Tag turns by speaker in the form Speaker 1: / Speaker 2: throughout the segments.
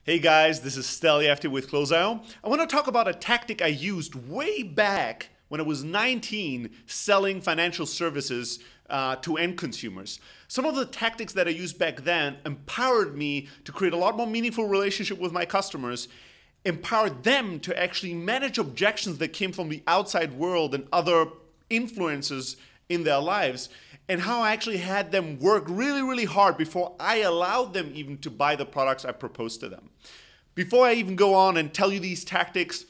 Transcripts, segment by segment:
Speaker 1: Hey guys, this is Stel Yafty with Close.io. I want to talk about a tactic I used way back when I was 19 selling financial services to end consumers. Some of the tactics that I used back then empowered me to create a lot more meaningful relationship with my customers, empowered them to actually manage objections that came from the outside world and other influences in their lives, and how I actually had them work really, really hard before I allowed them even to buy the products I proposed to them. Before I even go on and tell you these tactics,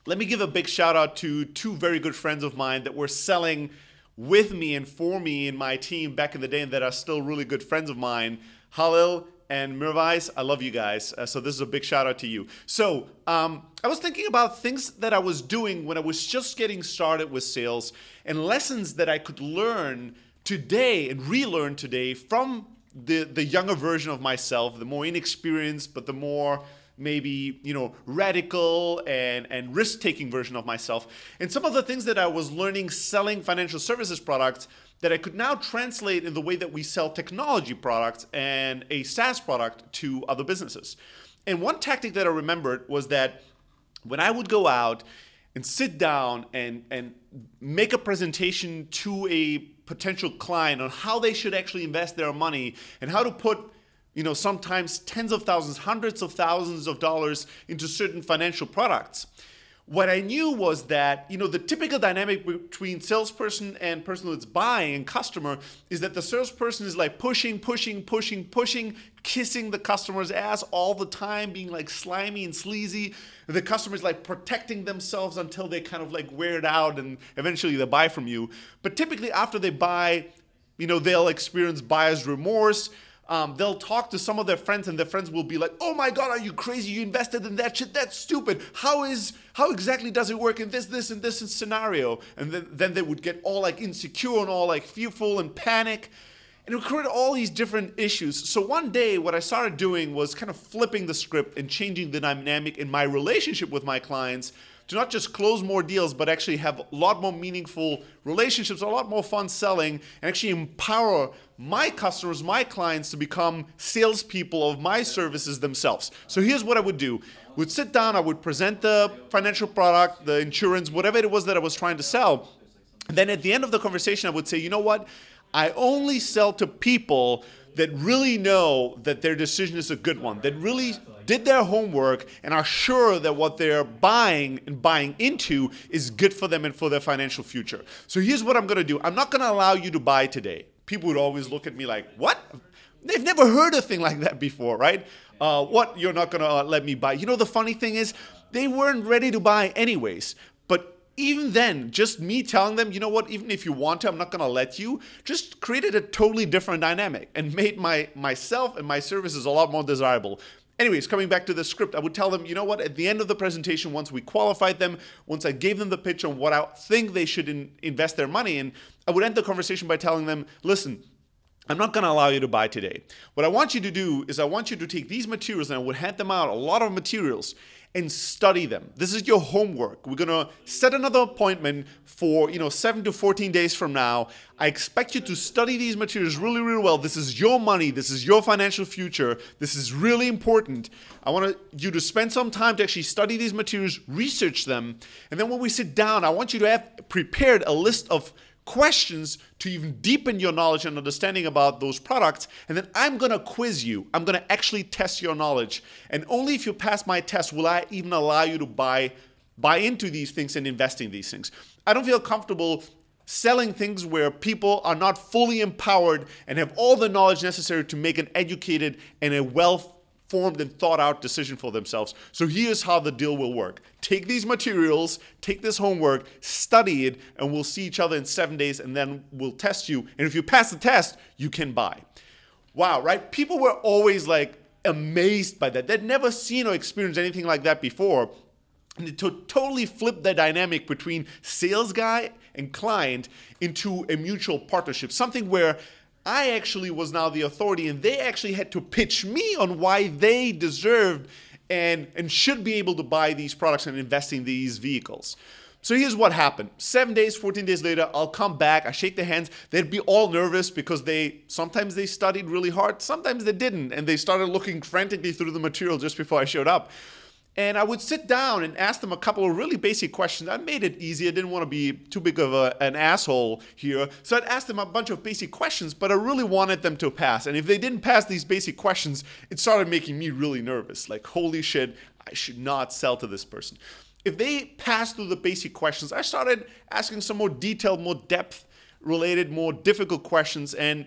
Speaker 1: let me give a big shout out to two very good friends of mine that were selling with me and for me in my team back in the day and that are still really good friends of mine, Halil and Mirvais. I love you guys. So this is a big shout out to you. So I was thinking about things that I was doing when I was just getting started with sales and lessons that I could learn today and relearn today from the younger version of myself, the more inexperienced, but the more maybe, radical and risk-taking version of myself. And some of the things that I was learning selling financial services products that I could now translate in the way that we sell technology products and a SaaS product to other businesses. And one tactic that I remembered was that when I would go out and sit down and make a presentation to a potential client on how they should actually invest their money and how to put sometimes tens of thousands, hundreds of thousands of dollars into certain financial products. What I knew was that, the typical dynamic between salesperson and person that's buying and customer is that the salesperson is like pushing, kissing the customer's ass all the time, being like slimy and sleazy. The customer is like protecting themselves until they kind of like wear it out and eventually they buy from you. But typically after they buy, they'll experience buyer's remorse. They'll talk to some of their friends and their friends will be like, oh my God, are you crazy? You invested in that shit? That's stupid. How exactly does it work in this and this scenario? And then they would get all like insecure and all like fearful and panic. And it would create all these different issues. So one day what I started doing was kind of flipping the script and changing the dynamic in my relationship with my clients to not just close more deals, but actually have a lot more meaningful relationships, a lot more fun selling, and actually empower my customers, my clients to become salespeople of my services themselves. So here's what I would do. I would sit down, I would present the financial product, the insurance, whatever it was that I was trying to sell. And then at the end of the conversation, I would say, you know what? I only sell to people that really know that their decision is a good one, that really did their homework and are sure that what they're buying and buying into is good for them and for their financial future. So here's what I'm going to do. I'm not going to allow you to buy today. People would always look at me like, what? They've never heard a thing like that before, right? What? You're not going to let me buy? The funny thing is they weren't ready to buy anyways. But even then, just me telling them, you know what, even if you want to, I'm not going to let you, just created a totally different dynamic and made myself and my services a lot more desirable. Anyways, coming back to the script, I would tell them, you know what, at the end of the presentation, once we qualified them, once I gave them the pitch on what I think they should invest their money in, I would end the conversation by telling them, listen, I'm not going to allow you to buy today. What I want you to do is I want you to take these materials, and I would hand them out a lot of materials, and study them. This is your homework. We're going to set another appointment for 7 to 14 days from now. I expect you to study these materials really, really well. This is your money. This is your financial future. This is really important. I want you to spend some time to actually study these materials, research them, and then when we sit down, I want you to have prepared a list of questions to even deepen your knowledge and understanding about those products. And then I'm going to quiz you. I'm going to actually test your knowledge. And only if you pass my test will I even allow you to buy into these things and invest in these things. I don't feel comfortable selling things where people are not fully empowered and have all the knowledge necessary to make an educated and a well-formed and thought-out decision for themselves. So here's how the deal will work. Take these materials, take this homework, study it, and we'll see each other in 7 days, and then we'll test you. And if you pass the test, you can buy. Wow, right? People were always like amazed by that. They'd never seen or experienced anything like that before. And it totally flipped the dynamic between sales guy and client into a mutual partnership, something where I actually was now the authority and they actually had to pitch me on why they deserved and should be able to buy these products and invest in these vehicles. So here's what happened. 7 days, 14 days later, I'll come back, I shake their hands. They'd be all nervous because sometimes they studied really hard, sometimes they didn't, and they started looking frantically through the material just before I showed up. And I would sit down and ask them a couple of really basic questions. I made it easy. I didn't want to be too big of an asshole here. So I'd ask them a bunch of basic questions, but I really wanted them to pass. And if they didn't pass these basic questions, it started making me really nervous. Like, holy shit, I should not sell to this person. If they passed through the basic questions, I started asking some more detailed, more depth-related, more difficult questions. And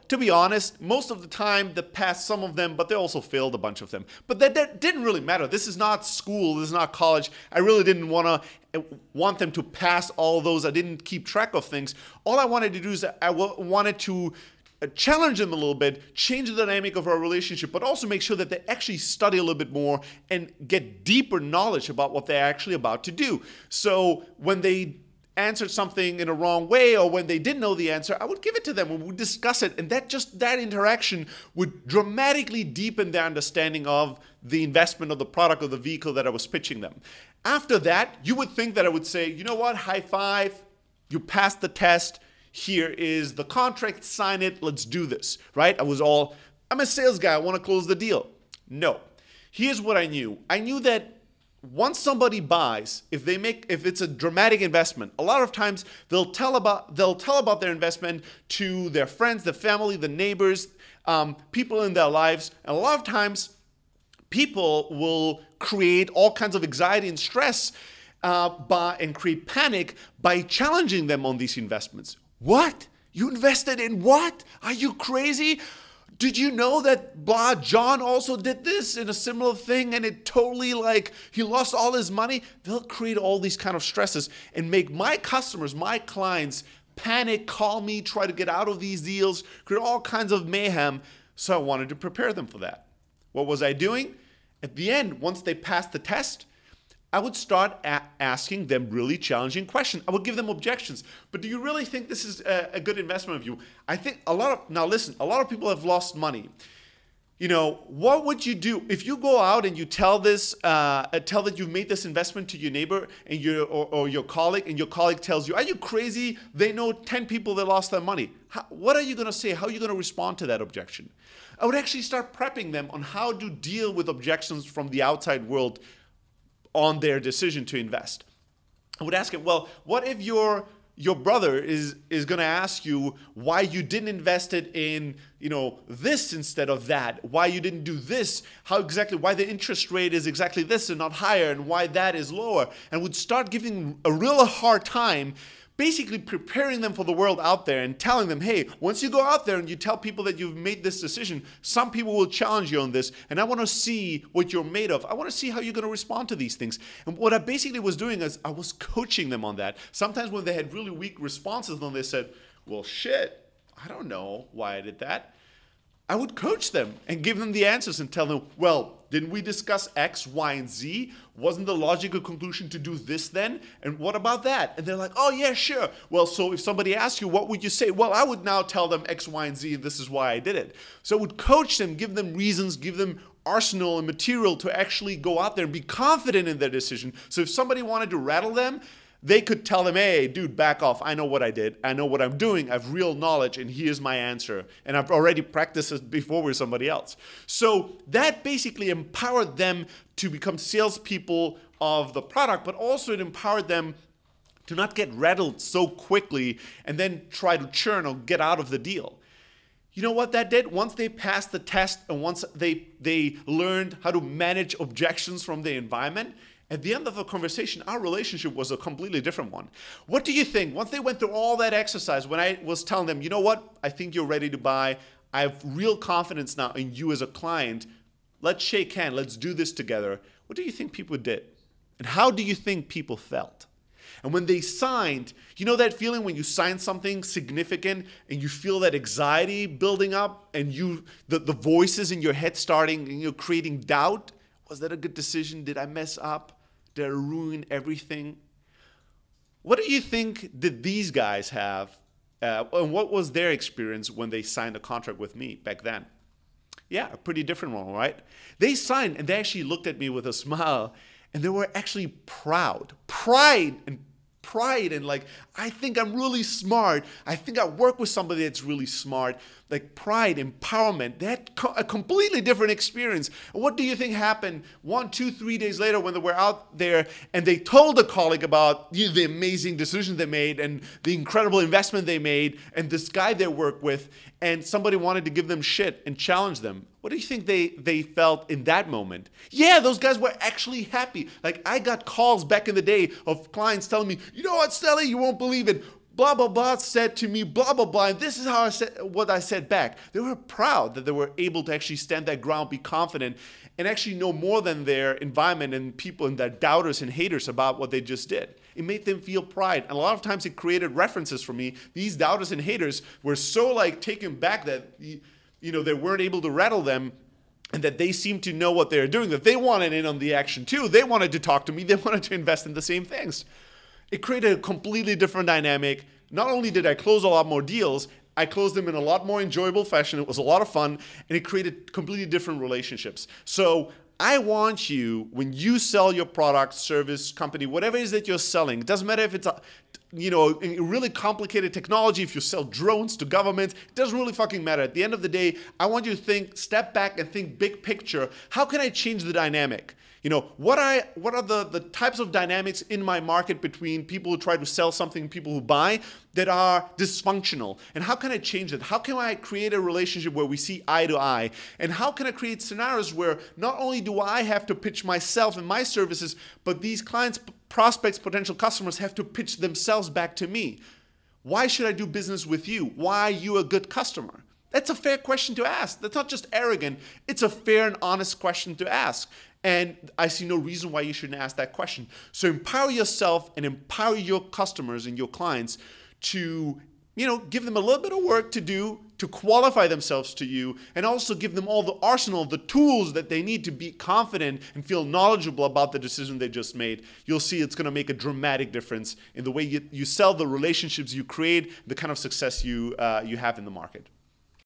Speaker 1: to be honest, most of the time they passed some of them, but they also failed a bunch of them. But that didn't really matter. This is not school. This is not college. I really didn't want them to pass all those. I didn't keep track of things. All I wanted to do is I wanted to challenge them a little bit, change the dynamic of our relationship, but also make sure that they actually study a little bit more and get deeper knowledge about what they're actually about to do. So when they answered something in a wrong way, or when they didn't know the answer, I would give it to them and we would discuss it, and that interaction would dramatically deepen their understanding of the investment of the product or the vehicle that I was pitching them. After that, you would think that I would say, you know what, high five, you passed the test, here is the contract, sign it, let's do this, right? I'm a sales guy, I want to close the deal. No. Here's what I knew. I knew that once somebody buys, if it's a dramatic investment, a lot of times they'll tell about their investment to their friends, their family, the neighbors, people in their lives. And a lot of times people will create all kinds of anxiety and stress and create panic by challenging them on these investments. What? You invested in what? Are you crazy? Did you know that blah, John also did this in a similar thing and it totally he lost all his money? They'll create all these kind of stresses and make my customers, my clients panic, call me, try to get out of these deals, create all kinds of mayhem. So I wanted to prepare them for that. What was I doing? At the end, once they passed the test, I would start asking them really challenging questions. I would give them objections. But do you really think this is a good investment of you? I think a lot of people have lost money. What would you do if you go out and you tell that you've made this investment to your neighbor and your colleague, and your colleague tells you, are you crazy? They know 10 people that lost their money. What are you going to say? How are you going to respond to that objection? I would actually start prepping them on how to deal with objections from the outside world on their decision to invest. I would ask him, well, what if your brother is going to ask you why you didn't invest it in this instead of that, why you didn't do this, why the interest rate is exactly this and not higher, and why that is lower, and would start giving a real hard time, basically preparing them for the world out there and telling them, hey, once you go out there and you tell people that you've made this decision, some people will challenge you on this, and I want to see what you're made of. I want to see how you're going to respond to these things. And what I basically was doing is I was coaching them on that. Sometimes when they had really weak responses, then they said, well, shit, I don't know why I did that. I would coach them and give them the answers and tell them, well, didn't we discuss X, Y, and Z? Wasn't the logical conclusion to do this then? And what about that? And they're like, oh yeah, sure. Well, so if somebody asks you, what would you say? Well, I would now tell them X, Y, and Z, and this is why I did it. So I would coach them, give them reasons, give them arsenal and material to actually go out there and be confident in their decision. So if somebody wanted to rattle them, they could tell them, hey, dude, back off. I know what I did. I know what I'm doing. I have real knowledge, and here's my answer. And I've already practiced it before with somebody else. So that basically empowered them to become salespeople of the product, but also it empowered them to not get rattled so quickly and then try to churn or get out of the deal. You know what that did? Once they passed the test and once they learned how to manage objections from the environment, at the end of the conversation, our relationship was a completely different one. What do you think? Once they went through all that exercise, when I was telling them, you know what? I think you're ready to buy. I have real confidence now in you as a client. Let's shake hands. Let's do this together. What do you think people did? And how do you think people felt? And when they signed, you know that feeling when you sign something significant and you feel that anxiety building up and the voices in your head starting, creating doubt? Was that a good decision? Did I mess up? Did I ruin everything? What do you think did these guys have? And what was their experience when they signed a contract with me back then? Yeah, a pretty different one, right? They signed and they actually looked at me with a smile And they were actually proud. Pride and like, I think I'm really smart. I think I work with somebody that's really smart. Like pride, empowerment, they had a completely different experience. What do you think happened 1, 2, 3 days later when they were out there and they told a colleague about the amazing decision they made and the incredible investment they made and this guy they work with, and somebody wanted to give them shit and challenge them? What do you think they felt in that moment? Yeah, those guys were actually happy. Like I got calls back in the day of clients telling me, you know what, Stelly, you won't believe it. Blah, blah, blah said to me, blah, blah, blah. And this is how I said what I said back. They were proud that they were able to actually stand that ground, be confident, and actually know more than their environment and people and their doubters and haters about what they just did. It made them feel pride. And a lot of times it created references for me. These doubters and haters were so like taken back that they weren't able to rattle them, and that they seemed to know what they were doing, that they wanted in on the action too. They wanted to talk to me. They wanted to invest in the same things. It created a completely different dynamic. Not only did I close a lot more deals, I closed them in a lot more enjoyable fashion. It was a lot of fun, and it created completely different relationships. So I want you, when you sell your product, service, company, whatever it is that you're selling, it doesn't matter if it's a really complicated technology, if you sell drones to governments, it doesn't really fucking matter. At the end of the day, I want you to step back and think big picture. How can I change the dynamic? What are the types of dynamics in my market between people who try to sell something and people who buy that are dysfunctional? And how can I change it? How can I create a relationship where we see eye to eye? And how can I create scenarios where not only do I have to pitch myself and my services, but these clients, prospects, potential customers have to pitch themselves back to me? Why should I do business with you? Why are you a good customer? That's a fair question to ask. That's not just arrogant. It's a fair and honest question to ask. And I see no reason why you shouldn't ask that question. So empower yourself and empower your customers and your clients to, give them a little bit of work to do to qualify themselves to you, and also give them all the arsenal, the tools that they need to be confident and feel knowledgeable about the decision they just made. You'll see it's going to make a dramatic difference in the way you sell, the relationships you create, the kind of success you have in the market.